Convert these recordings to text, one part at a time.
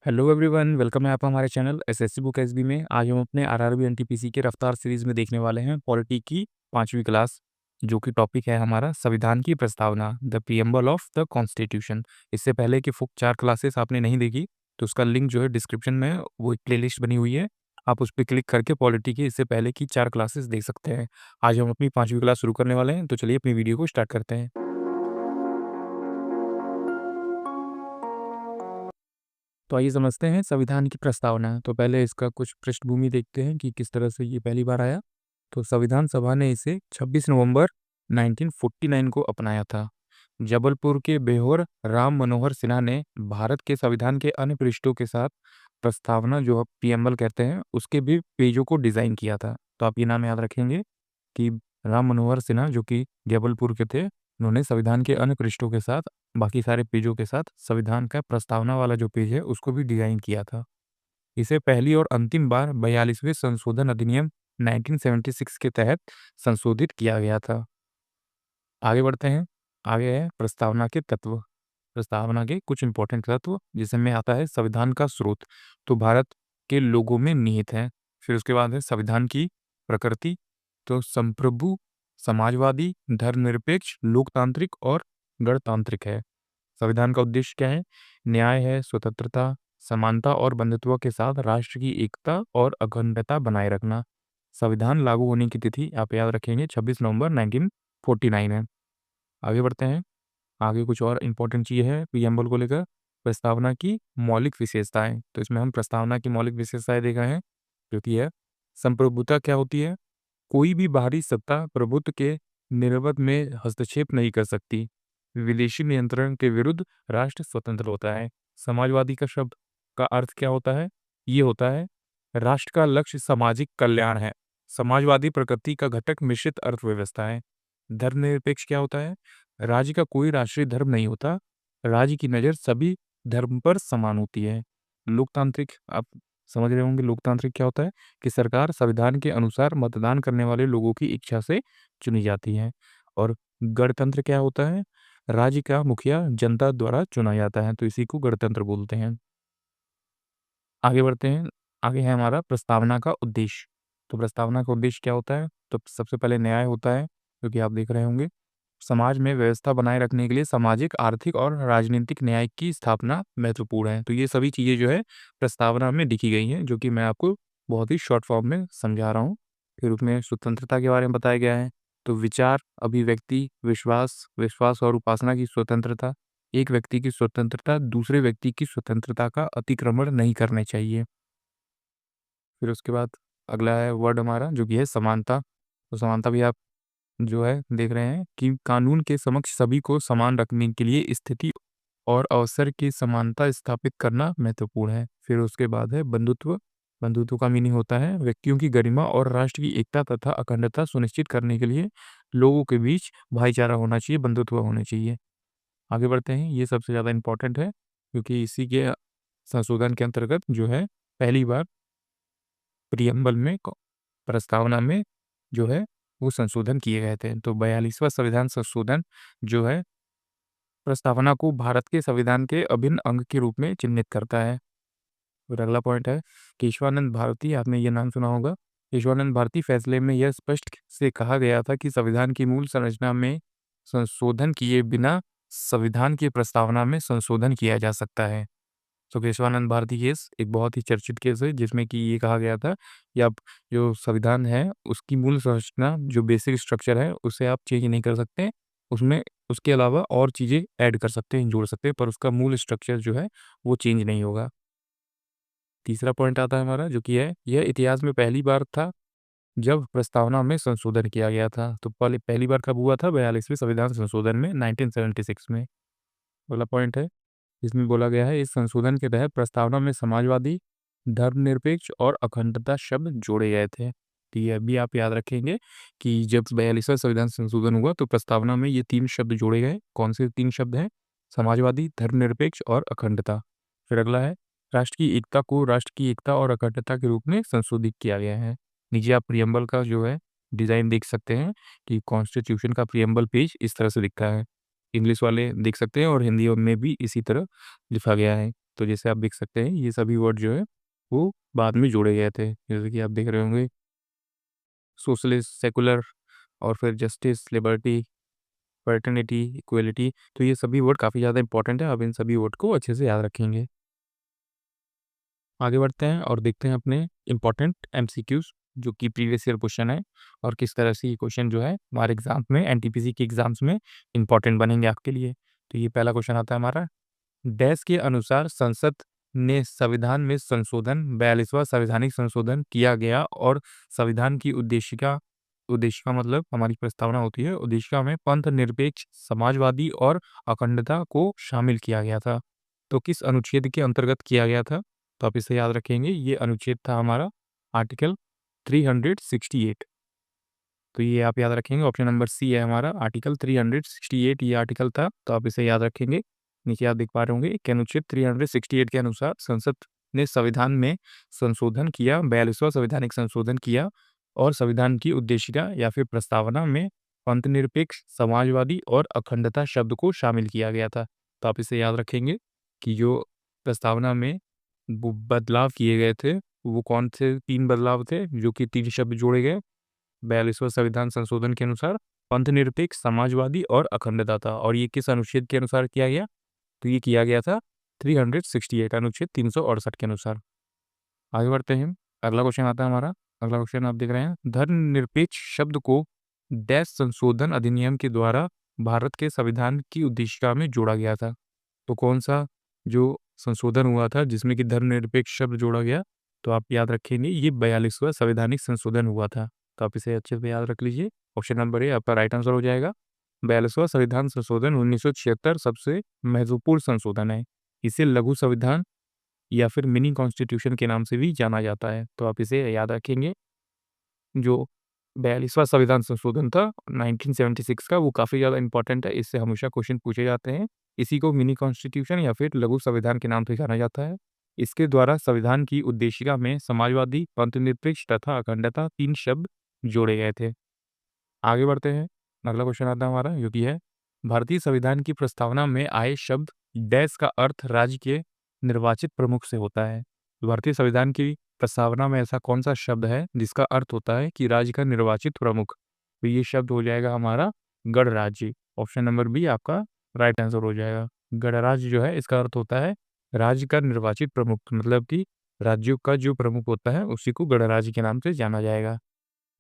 Hello everyone, welcome है आपका हमारे चैनल एसएससी बुक एसबी में। आज हम अपने आरआरबी एनटीपीसी के रफ्तार सीरीज में देखने वाले हैं पॉलिटी की 5वीं क्लास, जो कि टॉपिक है हमारा संविधान की प्रस्तावना, the preamble of the constitution. इससे पहले की 4 क्लासेस आपने नहीं देखी तो उसका लिंक जो है डिस्क्रिप्शन में है, वो एक प्लेलिस्ट बनी हुई है, आप उस पर क्लिक करके पॉलिटी की इससे पहले की 4 क्लासेस देख सकते हैं। आज हम अपनी 5वीं क्लास शुरू करने वाले हैं, तो चलिए अपनी वीडियो को स्टार्ट करते हैं। तो आइए समझते हैं संविधान की प्रस्तावना। तो पहले इसका कुछ पृष्ठभूमि देखते हैं कि किस तरह से ये पहली बार आया। तो संविधान सभा ने इसे 26 नवंबर 1949 को अपनाया था। जबलपुर के बेहोर राम मनोहर सिन्हा ने भारत के संविधान के अन्य पृष्ठों के साथ प्रस्तावना, जो आप प्रीएम्बल कहते हैं, उसके भी पेजों को डिजाइन किया था। तो आप ये नाम याद रखेंगे कि राम मनोहर सिन्हा, जो कि जबलपुर के थे, उन्होंने संविधान के अन्य पृष्ठों के साथ, बाकी सारे पेजों के साथ, संविधान का प्रस्तावना वाला जो पेज है उसको भी डिजाइन किया था। इसे पहली और अंतिम बार 42वें संशोधन अधिनियम 1976 के तहत संशोधित किया गया था। आगे बढ़ते हैं। आगे है प्रस्तावना के तत्व। प्रस्तावना के कुछ इंपॉर्टेंट तत्व, जिसमें आता है संविधान का स्रोत, तो भारत के लोगों में निहित है। फिर उसके बाद है संविधान की प्रकृति, तो संप्रभु, समाजवादी, धर्मनिरपेक्ष, लोकतांत्रिक और गणतांत्रिक है। संविधान का उद्देश्य क्या है? न्याय है, स्वतंत्रता, समानता और बंधुत्व के साथ राष्ट्र की एकता और अखंडता बनाए रखना। संविधान लागू होने की तिथि आप याद रखेंगे 26 नवंबर 1949 है। आगे बढ़ते हैं। आगे कुछ और इम्पोर्टेंट चीज़ है प्रीएम्बल को लेकर। प्रस्तावना की मौलिक विशेषताएं, तो इसमें हम प्रस्तावना की मौलिक विशेषताएं देख रहे हैं, जो कि है संप्रभुता क्या होती है? कोई भी बाहरी सत्ता प्रभुत्व के निर्वत में हस्तक्षेप नहीं कर सकती। विदेशी नियंत्रण के विरुद्ध राष्ट्र स्वतंत्र होता है। समाजवादी का शब्द का अर्थ क्या होता है? ये होता है राष्ट्र का लक्ष्य सामाजिक कल्याण है। समाजवादी प्रकृति का घटक मिश्रित अर्थव्यवस्था है। धर्मनिरपेक्ष क्या होता है? राज्य का कोई राष्ट्रीय धर्म नहीं होता, राज्य की नज़र सभी धर्म पर समान होती है। लोकतांत्रिक, आप समझ रहे होंगे लोकतांत्रिक क्या होता है, कि सरकार संविधान के अनुसार मतदान करने वाले लोगों की इच्छा से चुनी जाती है। और गणतंत्र क्या होता है? राज्य का मुखिया जनता द्वारा चुना जाता है, तो इसी को गणतंत्र बोलते हैं। आगे बढ़ते हैं। आगे है हमारा प्रस्तावना का उद्देश्य। तो प्रस्तावना का उद्देश्य क्या होता है? तो सबसे पहले न्याय होता है, जो कि आप देख रहे होंगे। समाज में व्यवस्था बनाए रखने के लिए सामाजिक, आर्थिक और राजनीतिक न्याय की स्थापना महत्वपूर्ण है। तो ये सभी चीज़ें जो है प्रस्तावना में लिखी गई हैं, जो कि मैं आपको बहुत ही शॉर्ट फॉर्म में समझा रहा हूँ। फिर उसमें स्वतंत्रता के बारे में बताया गया है। तो विचार, अभिव्यक्ति, विश्वास और उपासना की स्वतंत्रता। एक व्यक्ति की स्वतंत्रता दूसरे व्यक्ति की स्वतंत्रता का अतिक्रमण नहीं करने चाहिए। फिर उसके बाद अगला है वर्ड हमारा, जो कि है समानता। तो समानता भी आप जो है देख रहे हैं कि कानून के समक्ष सभी को समान रखने के लिए स्थिति और अवसर की समानता स्थापित करना महत्वपूर्ण है। फिर उसके बाद है बंधुत्व। बंधुत्व का मीनिंग होता है व्यक्तियों की गरिमा और राष्ट्र की एकता तथा अखंडता सुनिश्चित करने के लिए लोगों के बीच भाईचारा होना चाहिए, बंधुत्व होने चाहिए। आगे बढ़ते हैं। ये सबसे ज़्यादा इम्पोर्टेंट है, क्योंकि इसी के संशोधन के अंतर्गत जो है पहली बार प्रीएम्बल में प्रस्तावना में जो है वो संशोधन किए गए थे। तो 42वां संविधान संशोधन जो है प्रस्तावना को भारत के संविधान के अभिन्न अंग के रूप में चिह्नित करता है। फिर अगला पॉइंट है केशवानंद भारती, आपने ये नाम सुना होगा। केशवानंद भारती फैसले में यह स्पष्ट से कहा गया था कि संविधान की मूल संरचना में संशोधन किए बिना संविधान की प्रस्तावना में संशोधन किया जा सकता है। तो केशवानंद भारती केस एक बहुत ही चर्चित केस है, जिसमें कि ये कहा गया था कि आप जो संविधान है उसकी मूल संरचना, जो बेसिक स्ट्रक्चर है, उसे आप चेंज नहीं कर सकते। उसमें उसके अलावा और चीज़ें ऐड कर सकते हैं, जोड़ सकते हैं, पर उसका मूल स्ट्रक्चर जो है वो चेंज नहीं होगा। तीसरा पॉइंट आता है हमारा, जो कि है यह इतिहास में पहली बार था जब प्रस्तावना में संशोधन किया गया था। तो पहली बार कब हुआ था? 42वें संविधान संशोधन में 1976 में। अगला पॉइंट है जिसमें बोला गया है इस संशोधन के तहत प्रस्तावना में समाजवादी, धर्मनिरपेक्ष और अखंडता शब्द जोड़े गए थे। तो ये अभी आप याद रखेंगे कि जब 42वां संविधान संशोधन हुआ तो प्रस्तावना में ये 3 शब्द जोड़े गए। कौन से 3 शब्द हैं? समाजवादी, धर्मनिरपेक्ष और अखंडता। फिर अगला है राष्ट्र की एकता को राष्ट्र की एकता और अखंडता के रूप में संशोधित किया गया है। नीचे आप प्रियम्बल का जो है डिज़ाइन देख सकते हैं कि कॉन्स्टिट्यूशन का प्रियम्बल पेज इस तरह से दिखता है। इंग्लिश वाले देख सकते हैं और हिंदी में भी इसी तरह लिखा गया है। तो जैसे आप देख सकते हैं ये सभी वर्ड जो है वो बाद में जोड़े गए थे, जैसे कि आप देख रहे होंगे सोशलिस्ट, सेकुलर और फिर जस्टिस, लिबर्टी, फ्रेटर्निटी, इक्वलिटी। तो ये सभी वर्ड काफ़ी ज़्यादा इंपॉर्टेंट है, आप इन सभी वर्ड को अच्छे से याद रखेंगे। आगे बढ़ते हैं और देखते हैं अपने इम्पोर्टेंट एमसीक्यूज जो कि प्रीवियस ईयर क्वेश्चन है और किस तरह से ये क्वेश्चन जो है हमारे एग्जाम में, एनटीपीसी के एग्जाम्स में इंपॉर्टेंट बनेंगे आपके लिए। तो ये पहला क्वेश्चन आता है हमारा, डैश के अनुसार संसद ने संविधान में संशोधन 42वां संवैधानिक संशोधन किया गया और संविधान की उद्देशिका, उद्देशिका मतलब हमारी प्रस्तावना होती है, उद्देशिका में पंथ निरपेक्ष, समाजवादी और अखंडता को शामिल किया गया था। तो किस अनुच्छेद के अंतर्गत किया गया था? तो आप इसे याद रखेंगे, ये अनुच्छेद था हमारा आर्टिकल 368। तो ये आप याद रखेंगे, ऑप्शन नंबर सी है हमारा आर्टिकल 368, ये आर्टिकल था, तो आप इसे याद रखेंगे। नीचे आप देख पा रहे होंगे कि अनुच्छेद 368 के अनुसार संसद ने संविधान में संशोधन किया, 42वां संवैधानिक संशोधन किया और संविधान की उद्देशिका या फिर प्रस्तावना में पंथनिरपेक्ष, समाजवादी और अखंडता शब्द को शामिल किया गया था। तो आप इसे याद रखेंगे कि जो प्रस्तावना में बदलाव किए गए थे वो कौन से 3 बदलाव थे, जो कि 3 शब्द जोड़े गए 42वां संविधान संशोधन के अनुसार, पंथनिरपेक्ष, समाजवादी और अखंडता था। और ये किस अनुच्छेद के अनुसार किया गया? तो ये किया गया था 368, अनुच्छेद 368 के अनुसार। आगे बढ़ते हैं, अगला क्वेश्चन आता है हमारा। अगला क्वेश्चन आप देख रहे हैं, धर्मनिरपेक्ष शब्द को डैश संशोधन अधिनियम के द्वारा भारत के संविधान की उद्देशिका में जोड़ा गया था। तो कौन सा जो संशोधन हुआ था जिसमें कि धर्मनिरपेक्ष शब्द जोड़ा गया? तो आप याद रखेंगे ये 42वां संवैधानिक संशोधन हुआ था। तो आप इसे अच्छे से याद रख लीजिए। ऑप्शन नंबर ए आपका राइट आंसर हो जाएगा। 42वां संविधान संशोधन 1976 सबसे महत्वपूर्ण संशोधन है। इसे लघु संविधान या फिर मिनी कॉन्स्टिट्यूशन के नाम से भी जाना जाता है। तो आप इसे याद रखेंगे। जो 42वां संविधान संशोधन था 1976 का, वो काफ़ी ज़्यादा इंपॉर्टेंट है, इससे हमेशा क्वेश्चन पूछे जाते हैं। इसी को मिनी कॉन्स्टिट्यूशन या फिर लघु संविधान के नाम से जाना जाता है। इसके द्वारा संविधान की उद्देशिका में समाजवादी, पंथनिरपेक्ष तथा अखंडता 3 शब्द जोड़े गए थे। आगे बढ़ते हैं, अगला क्वेश्चन आता है हमारा, जो कि है भारतीय संविधान की प्रस्तावना में आए शब्द डैश का अर्थ राज्य के निर्वाचित प्रमुख से होता है। भारतीय संविधान की प्रस्तावना में ऐसा कौन सा शब्द है जिसका अर्थ होता है कि राज्य का निर्वाचित प्रमुख? तो ये शब्द हो जाएगा हमारा गणराज्य। ऑप्शन नंबर बी आपका राइट आंसर हो जाएगा। गणराज्य जो है इसका अर्थ होता है राज्य का निर्वाचित प्रमुख, मतलब कि राज्यों का जो प्रमुख होता है उसी को गणराज्य के नाम से जाना जाएगा।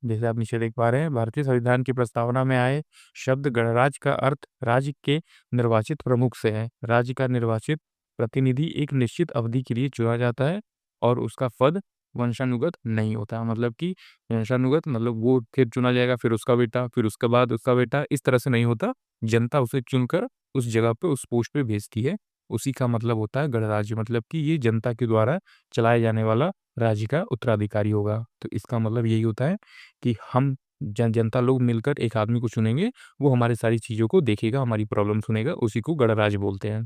जैसे आप नीचे देख पा रहे हैं, भारतीय संविधान की प्रस्तावना में आए शब्द गणराज्य का अर्थ राज्य के निर्वाचित प्रमुख से है। राज्य का निर्वाचित प्रतिनिधि एक निश्चित अवधि के लिए चुना जाता है और उसका पद वंशानुगत नहीं होता। मतलब कि वंशानुगत मतलब वो फिर चुना जाएगा, फिर उसका बेटा, फिर उसके बाद उसका बेटा, इस तरह से नहीं होता। जनता उसे चुनकर उस जगह पे, उस पोस्ट पे भेजती है। उसी का मतलब होता है गणराज्य, मतलब कि ये जनता के द्वारा चलाए जाने वाला राज्य का उत्तराधिकारी होगा। तो इसका मतलब यही होता है कि हम जनता लोग मिलकर एक आदमी को चुनेंगे, वो हमारी सारी चीज़ों को देखेगा, हमारी प्रॉब्लम सुनेगा, उसी को गणराज्य बोलते हैं।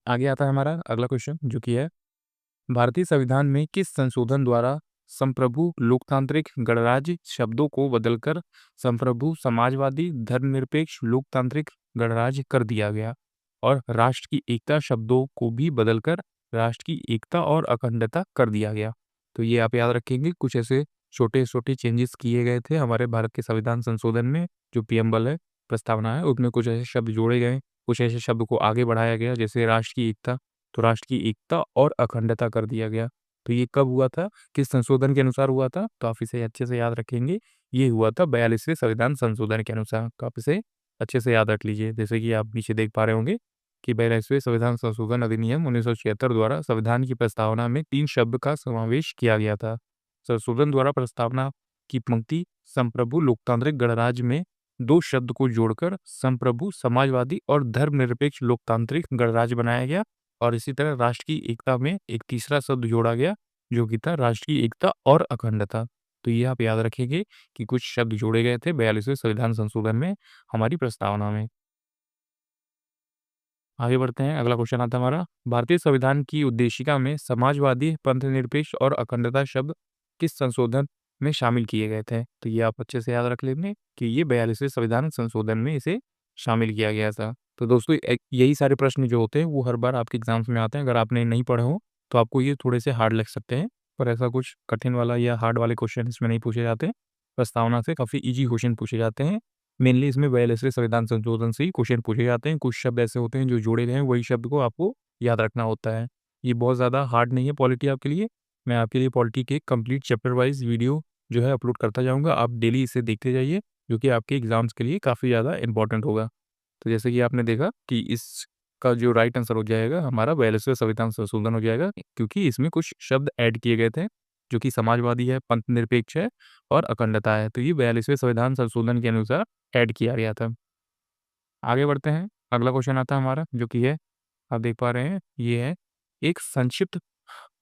आगे आता है हमारा अगला क्वेश्चन, जो कि है भारतीय संविधान में किस संशोधन द्वारा संप्रभु, लोकतांत्रिक, गणराज्य शब्दों को बदलकर संप्रभु, समाजवादी, धर्मनिरपेक्ष, लोकतांत्रिक, गणराज्य कर दिया गया और राष्ट्र की एकता शब्दों को भी बदलकर राष्ट्र की एकता और अखंडता कर दिया गया? तो ये आप याद रखेंगे, कुछ ऐसे छोटे-छोटे चेंजेस किए गए थे हमारे भारत के संविधान संशोधन में, जो प्रिएम्बल है, प्रस्तावना है, उसमें कुछ ऐसे शब्द जोड़े गए, कुछ ऐसे शब्द को आगे बढ़ाया गया, जैसे राष्ट्र की एकता, तो राष्ट्र की एकता और अखंडता कर दिया गया। तो ये कब हुआ था? किस संशोधन के अनुसार हुआ था? तो आप इसे अच्छे से याद रखेंगे। ये हुआ था 42वें संविधान संशोधन के अनुसार। तो आप इसे अच्छे से याद रख लीजिए। जैसे कि आप नीचे देख पा रहे होंगे कि 42वें संविधान संशोधन अधिनियम 1976 द्वारा संविधान की प्रस्तावना में 3 शब्द का समावेश किया गया था। संशोधन द्वारा प्रस्तावना की पंक्ति संप्रभु, लोकतांत्रिक, गणराज्य में 2 शब्द को जोड़कर संप्रभु, समाजवादी और धर्मनिरपेक्ष लोकतांत्रिक गणराज्य बनाया गया और इसी तरह राष्ट्र की एकता में एक तीसरा शब्द जोड़ा गया, जो कि था राष्ट्र की एकता और अखंडता। तो ये आप याद रखेंगे कि कुछ शब्द जोड़े गए थे 42वें संविधान संशोधन में हमारी प्रस्तावना में। आगे बढ़ते हैं, अगला क्वेश्चन आता है हमारा, भारतीय संविधान की उद्देशिका में समाजवादी, पंथनिरपेक्ष और अखंडता शब्द किस संशोधन में शामिल किए गए थे? तो ये आप अच्छे से याद रख लेंगे कि ये 42वें संविधान संशोधन में इसे शामिल किया गया था। तो दोस्तों यही सारे प्रश्न जो होते हैं वो हर बार आपके एग्ज़ाम्स में आते हैं। अगर आपने नहीं पढ़े हों तो आपको ये थोड़े से हार्ड लग सकते हैं, पर ऐसा कुछ कठिन वाला या हार्ड वाले क्वेश्चन इसमें नहीं पूछे जाते। प्रस्तावना से काफ़ी ईज़ी क्वेश्चन पूछे जाते हैं। मेनली इसमें 42वें संविधान संशोधन से ही क्वेश्चन पूछे जाते हैं। कुछ शब्द ऐसे होते हैं जो जोड़े गए हैं, वही शब्द को आपको याद रखना होता है। ये बहुत ज़्यादा हार्ड नहीं है पॉलिटी आपके लिए। मैं आपके लिए पॉलिटी के कंप्लीट चैप्टर वाइज़ वीडियो जो है अपलोड करता जाऊँगा। आप डेली इसे देखते जाइए, जो कि आपके एग्ज़ाम्स के लिए काफ़ी ज़्यादा इम्पोर्टेंट होगा। तो जैसे कि आपने देखा कि इसका जो राइट आंसर हो जाएगा हमारा 42वें संविधान संशोधन हो जाएगा, क्योंकि इसमें कुछ शब्द ऐड किए गए थे, जो कि समाजवादी है, पंथ निरपेक्ष है और अखंडता है। तो ये 42वें संविधान संशोधन के अनुसार ऐड किया गया था। आगे बढ़ते हैं, अगला क्वेश्चन आता है हमारा, जो कि है, आप देख पा रहे हैं, ये है एक संक्षिप्त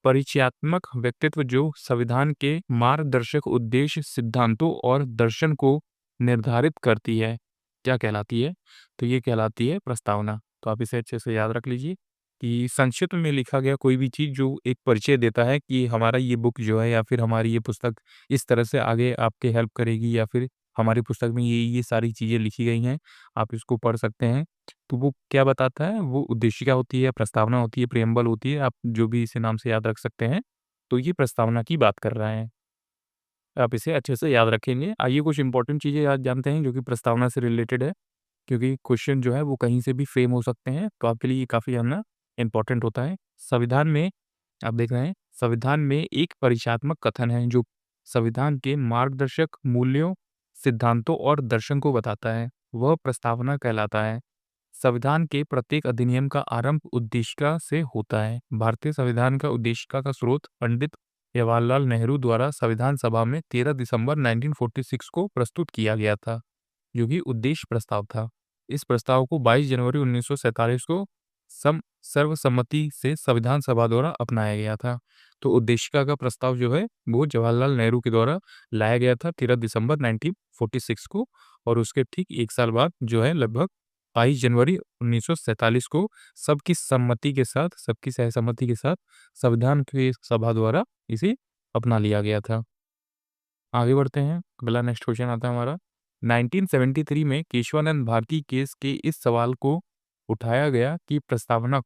परिचयात्मक व्यक्तित्व जो संविधान के मार्गदर्शक उद्देश्य, सिद्धांतों और दर्शन को निर्धारित करती है, क्या कहलाती है? तो ये कहलाती है प्रस्तावना। तो आप इसे अच्छे से याद रख लीजिए कि संक्षिप्त में लिखा गया कोई भी चीज़ जो एक परिचय देता है कि हमारा ये बुक जो है या फिर हमारी ये पुस्तक इस तरह से आगे आपकी हेल्प करेगी, या फिर हमारी पुस्तक में ये सारी चीज़ें लिखी गई हैं, आप इसको पढ़ सकते हैं। तो वो क्या बताता है, वो उद्देशिका होती है, प्रस्तावना होती है, प्रिएम्बल होती है, आप जो भी इसे नाम से याद रख सकते हैं। तो ये प्रस्तावना की बात कर रहा है। आप इसे अच्छे से याद रखेंगे। आइए कुछ इम्पोर्टेंट चीज़ें आज जानते हैं जो कि प्रस्तावना से रिलेटेड है, क्योंकि क्वेश्चन जो है वो कहीं से भी फ्रेम हो सकते हैं, तो आपके लिए ये काफ़ी जानना इम्पोर्टेंट होता है। संविधान में आप देख रहे हैं, संविधान में एक परिचयात्मक कथन है जो संविधान के मार्गदर्शक मूल्यों, सिद्धांतों और दर्शन को बताता है, वह प्रस्तावना कहलाता है। संविधान के प्रत्येक अधिनियम का आरंभ उद्देशिका से होता है। भारतीय संविधान का उद्देशिका का स्रोत पंडित जवाहरलाल नेहरू द्वारा संविधान सभा में 13 दिसंबर 1946 को प्रस्तुत किया गया था, जो कि उद्देश्य प्रस्ताव था। इस प्रस्ताव को 22 जनवरी 1947 को सर्वसम्मति से संविधान सभा द्वारा अपनाया गया था। तो उद्देशिका का प्रस्ताव जो है वो जवाहरलाल नेहरू के द्वारा लाया गया था 13 दिसंबर 1946 को, और उसके ठीक 1 साल बाद जो है लगभग 22 जनवरी 1947 को सबकी सहसम्मति के साथ संविधान की सभा द्वारा इसे अपना लिया गया था। आगे बढ़ते हैं, अगला नेक्स्ट क्वेश्चन आता है हमारा। 1973 में केशवानंद भारती केस के इस सवाल को उठाया गया कि प्रस्तावना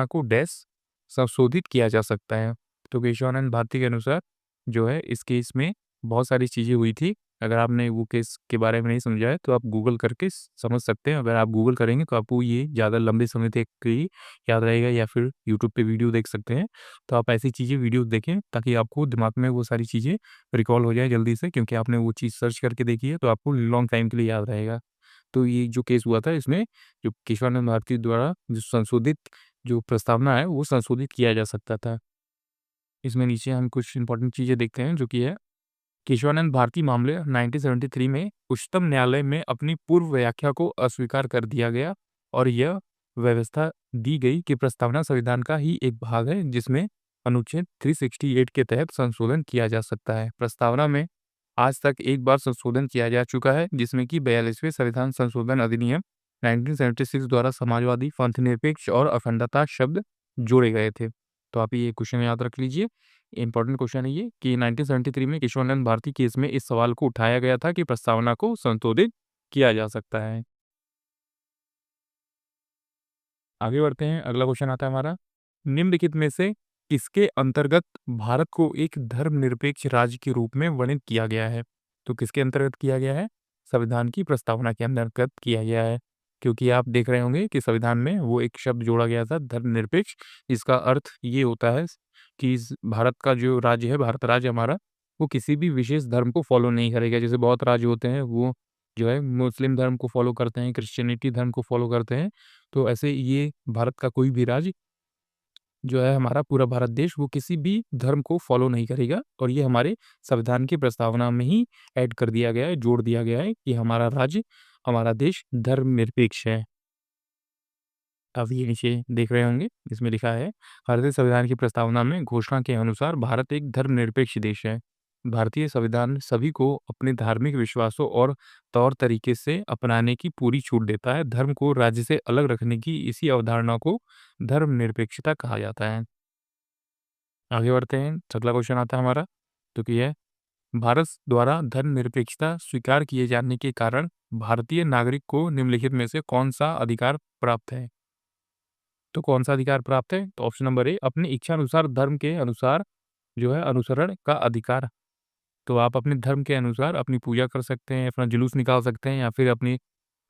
को डैश संशोधित किया जा सकता है। तो केशवानंद भारती के अनुसार जो है इस केस में बहुत सारी चीज़ें हुई थी। अगर आपने वो केस के बारे में नहीं समझा है तो आप गूगल करके समझ सकते हैं। अगर आप गूगल करेंगे तो आपको ये ज़्यादा लंबे समय तक ही याद रहेगा, या फिर यूट्यूब पे वीडियो देख सकते हैं। तो आप ऐसी चीज़ें वीडियो देखें ताकि आपको दिमाग में वो सारी चीज़ें रिकॉल हो जाए जल्दी से, क्योंकि आपने वो चीज़ सर्च करके देखी है तो आपको लॉन्ग टाइम के लिए याद रहेगा। तो ये जो केस हुआ था इसमें जो केशवानंद भारती द्वारा जो प्रस्तावना है वो संशोधित किया जा सकता था। इसमें नीचे हम कुछ इंपॉर्टेंट चीज़ें देखते हैं जो कि है, केशवानंद भारती मामले 1973 में उच्चतम न्यायालय में अपनी पूर्व व्याख्या को अस्वीकार कर दिया गया और यह व्यवस्था दी गई कि प्रस्तावना संविधान का ही एक भाग है जिसमें अनुच्छेद 368 के तहत संशोधन किया जा सकता है। प्रस्तावना में आज तक एक बार संशोधन किया जा चुका है, जिसमें कि 42वें संविधान संशोधन अधिनियम 1976 द्वारा समाजवादी, पंथनिरपेक्ष और अखंडता शब्द जोड़े गए थे। तो आप ये क्वेश्चन याद रख लीजिए। इंपॉर्टेंट क्वेश्चन है ये कि 1973 में केशवानंद भारती केस में इस सवाल को उठाया गया था कि प्रस्तावना को संशोधित किया जा सकता है। आगे बढ़ते हैं, अगला क्वेश्चन आता है हमारा, निम्नलिखित में से किसके अंतर्गत भारत को एक धर्मनिरपेक्ष राज्य के रूप में वर्णित किया गया है? तो किसके अंतर्गत किया गया है? संविधान की प्रस्तावना के अंतर्गत किया गया है, क्योंकि आप देख रहे होंगे कि संविधान में वो एक शब्द जोड़ा गया था धर्मनिरपेक्ष। इसका अर्थ ये होता है कि इस भारत का जो राज्य है, भारत राज्य हमारा, वो किसी भी विशेष धर्म को फॉलो नहीं करेगा। जैसे बहुत राज्य होते हैं वो जो है मुस्लिम धर्म को फॉलो करते हैं, क्रिश्चियनिटी धर्म को फॉलो करते हैं। तो ऐसे ये भारत का कोई भी राज्य जो है, हमारा पूरा भारत देश, वो किसी भी धर्म को फॉलो नहीं करेगा, और ये हमारे संविधान की प्रस्तावना में ही ऐड कर दिया गया है, जोड़ दिया गया है कि हमारा राज्य, हमारा देश धर्मनिरपेक्ष है। आप ये नीचे देख रहे होंगे, इसमें लिखा है, भारतीय संविधान की प्रस्तावना में घोषणा के अनुसार भारत एक धर्मनिरपेक्ष देश है। भारतीय संविधान सभी को अपने धार्मिक विश्वासों और तौर तरीके से अपनाने की पूरी छूट देता है। धर्म को राज्य से अलग रखने की इसी अवधारणा को धर्मनिरपेक्षता कहा जाता है। आगे बढ़ते हैं, अगला क्वेश्चन आता है हमारा, जो कि है भारत द्वारा धर्मनिरपेक्षता स्वीकार किए जाने के कारण भारतीय नागरिक को निम्नलिखित में से कौन-सा अधिकार प्राप्त है? तो कौन-सा अधिकार प्राप्त है? तो ऑप्शन नंबर ए, अपनी इच्छा अनुसार धर्म के अनुसार जो है अनुसरण का अधिकार। तो आप अपने धर्म के अनुसार अपनी पूजा कर सकते हैं, अपना जुलूस निकाल सकते हैं या फिर अपनी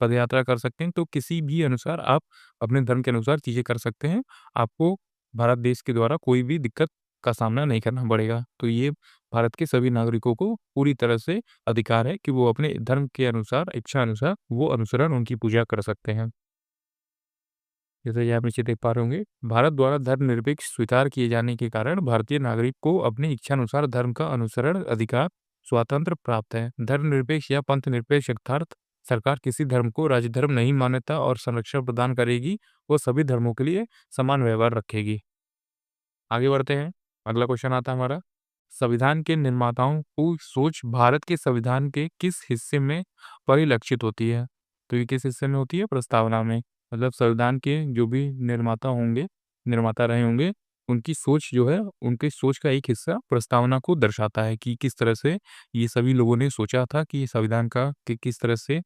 पदयात्रा कर सकते हैं। तो किसी भी अनुसार आप अपने धर्म के अनुसार चीज़ें कर सकते हैं। आपको भारत देश के द्वारा कोई भी दिक्कत का सामना नहीं करना पड़ेगा। तो ये भारत के सभी नागरिकों को पूरी तरह से अधिकार है कि वो अपने धर्म के अनुसार, इच्छा अनुसार वो अनुसरण उनकी पूजा कर सकते हैं। जैसे कि आप नीचे देख पा रहे होंगे, भारत द्वारा धर्मनिरपेक्ष स्वीकार किए जाने के कारण भारतीय नागरिक को अपनी इच्छानुसार धर्म का अनुसरण अधिकार स्वातंत्र प्राप्त है। धर्मनिरपेक्ष या पंथ निरपेक्ष अर्थात सरकार किसी धर्म को राज्य धर्म नहीं मान्यता और संरक्षण प्रदान करेगी, वो सभी धर्मों के लिए समान व्यवहार रखेगी। आगे बढ़ते हैं, अगला क्वेश्चन आता है हमारा, संविधान के निर्माताओं की सोच भारत के संविधान के किस हिस्से में परिलक्षित होती है? तो ये किस हिस्से में होती है? प्रस्तावना में। मतलब संविधान के जो भी निर्माता रहे होंगे, उनकी सोच जो है, उनकी सोच का एक हिस्सा प्रस्तावना को दर्शाता है कि किस तरह से ये सभी लोगों ने सोचा था कि संविधान का कि किस तरह से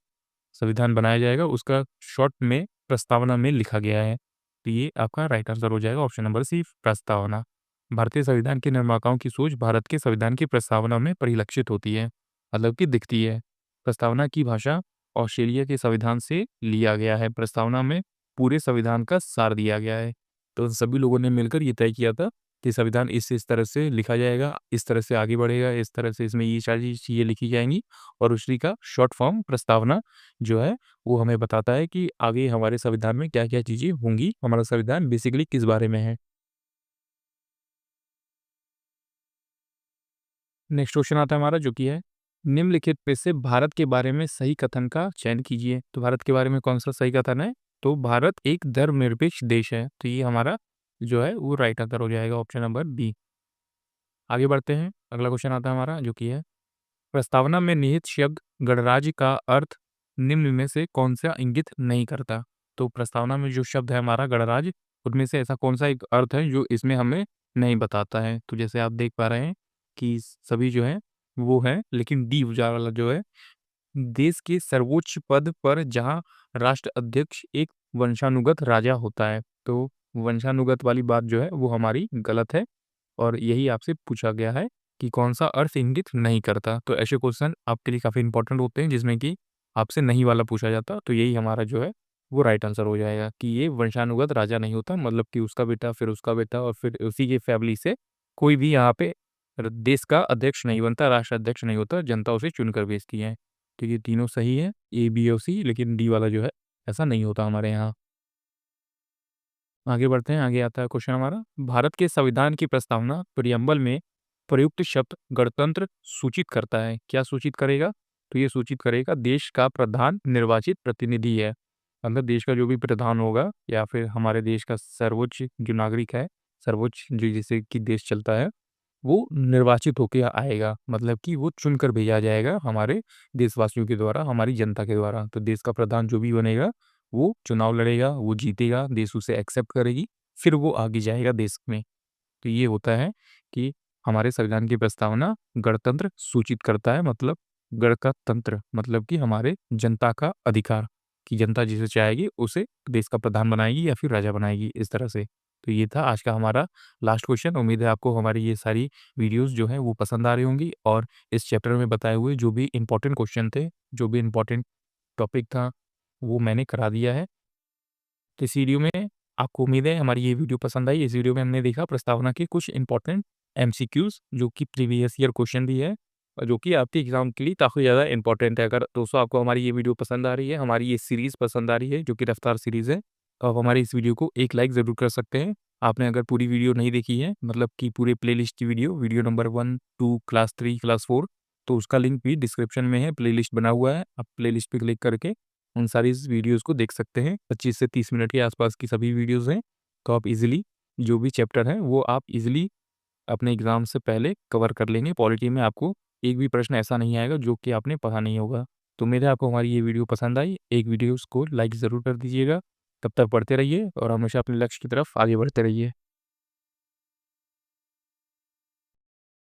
संविधान बनाया जाएगा, उसका शॉर्ट में प्रस्तावना में लिखा गया है। तो ये आपका राइट आंसर हो जाएगा ऑप्शन नंबर सी, प्रस्तावना। भारतीय संविधान के निर्माताओं की सोच भारत के संविधान की प्रस्तावना में परिलक्षित होती है, मतलब कि दिखती है। प्रस्तावना की भाषा ऑस्ट्रेलिया के संविधान से लिया गया है। प्रस्तावना में पूरे संविधान का सार दिया गया है। तो सभी लोगों ने मिलकर ये तय किया था कि संविधान इस तरह से लिखा जाएगा, इस तरह से आगे बढ़ेगा, इस तरह से इसमें ये सारी चीज़ें लिखी जाएँगी और उसी का शॉर्ट फॉर्म प्रस्तावना जो है, वो हमें बताता है कि आगे हमारे संविधान में क्या-क्या चीज़ें होंगी, हमारा संविधान बेसिकली किस बारे में है। नेक्स्ट क्वेश्चन आता है हमारा जो कि है, निम्नलिखित में से भारत के बारे में सही कथन का चयन कीजिए। तो भारत के बारे में कौन-सा सही कथन है? तो भारत एक धर्मनिरपेक्ष देश है। तो ये हमारा जो है वो राइट आंसर हो जाएगा ऑप्शन नंबर बी। आगे बढ़ते हैं, अगला क्वेश्चन आता है हमारा जो कि है, प्रस्तावना में निहित शब्द गणराज्य का अर्थ निम्न में से कौन-सा इंगित नहीं करता? तो प्रस्तावना में जो शब्द है हमारा गणराज्य, उनमें से ऐसा कौन-सा एक अर्थ है जो इसमें हमें नहीं बताता है? तो जैसे आप देख पा रहे हैं कि सभी जो है वो है, लेकिन डी वाला जो है, देश के सर्वोच्च पद पर जहाँ राष्ट्र अध्यक्ष एक वंशानुगत राजा होता है। तो वंशानुगत वाली बात जो है वो हमारी गलत है और यही आपसे पूछा गया है कि कौन-सा अर्थ इंगित नहीं करता। तो ऐसे क्वेश्चन आपके लिए काफ़ी इंपॉर्टेंट होते हैं जिसमें कि आपसे नहीं वाला पूछा जाता। तो यही हमारा जो है वो राइट आंसर हो जाएगा कि ये वंशानुगत राजा नहीं होता, मतलब कि उसका बेटा, फिर उसका बेटा और फिर उसी की फैमिली से कोई भी यहाँ पे देश का अध्यक्ष नहीं बनता, राष्ट्र अध्यक्ष नहीं होता, जनता उसे चुनकर भेजती है। तो ये तीनों सही है, ए, बी और सी, लेकिन डी वाला जो है ऐसा नहीं होता हमारे यहाँ। आगे बढ़ते हैं, आगे आता है क्वेश्चन हमारा, भारत के संविधान की प्रस्तावना प्रियम्बल में प्रयुक्त शब्द गणतंत्र सूचित करता है। क्या सूचित करेगा? तो ये सूचित करेगा देश का प्रधान निर्वाचित प्रतिनिधि है। मतलब देश का जो भी प्रधान होगा या फिर हमारे देश का सर्वोच्च जो नागरिक है, सर्वोच्च जो जिसे कि देश चलता है, वो निर्वाचित होके आएगा, मतलब कि वो चुनकर भेजा जाएगा हमारे देशवासियों के द्वारा, हमारी जनता के द्वारा। तो देश का प्रधान जो भी बनेगा, वो चुनाव लड़ेगा, वो जीतेगा, देश उसे एक्सेप्ट करेगी, फिर वो आगे जाएगा देश में। तो ये होता है कि हमारे संविधान की प्रस्तावना गणतंत्र सूचित करता है, मतलब गण का तंत्र, मतलब कि हमारे जनता का अधिकार, कि जनता जिसे चाहेगी उसे देश का प्रधान बनाएगी या फिर राजा बनाएगी, इस तरह से। तो ये था आज का हमारा लास्ट क्वेश्चन। उम्मीद है आपको हमारी ये सारी वीडियोज़ जो हैं वो पसंद आ रही होंगी और इस चैप्टर में बताए हुए जो भी इम्पोर्टेंट क्वेश्चन थे, जो भी इम्पोर्टेंट टॉपिक था, वो मैंने करा दिया है। तो इस वीडियो में आपको उम्मीद है हमारी ये वीडियो पसंद आई। इस वीडियो में हमने देखा प्रस्तावना के कुछ इंपॉर्टेंट एमसीक्यूज़ जो कि प्रीवियस ईयर क्वेश्चन भी है और जो कि आपके एग्ज़ाम के लिए काफ़ी ज़्यादा इंपॉर्टेंट है। अगर दोस्तों आपको हमारी ये वीडियो पसंद आ रही है, हमारी ये सीरीज़ पसंद आ रही है जो कि रफ्तार सीरीज़ है, तो आप हमारी इस वीडियो को एक लाइक ज़रूर कर सकते हैं। आपने अगर पूरी वीडियो नहीं देखी है, मतलब कि पूरे प्लेलिस्ट की वीडियो नंबर 1, 2, क्लास 3, क्लास 4, तो उसका लिंक भी डिस्क्रिप्शन में है, प्लेलिस्ट बना हुआ है। आप प्लेलिस्ट पे क्लिक करके उन सारी वीडियोज़ को देख सकते हैं। 25 से 30 मिनट के आसपास की सभी वीडियोज़ हैं, तो आप इज़िली जो भी चैप्टर है वो आप इज़िली अपने एग्ज़ाम से पहले कवर कर लेंगे। पॉलिटी में आपको एक भी प्रश्न ऐसा नहीं आएगा जो कि आपने पढ़ा नहीं होगा। तो उम्मीद है आपको हमारी ये वीडियो पसंद आई। एक वीडियोज़ को लाइक ज़रूर कर दीजिएगा। तब तक पढ़ते रहिए और हमेशा अपने लक्ष्य की तरफ आगे बढ़ते रहिए।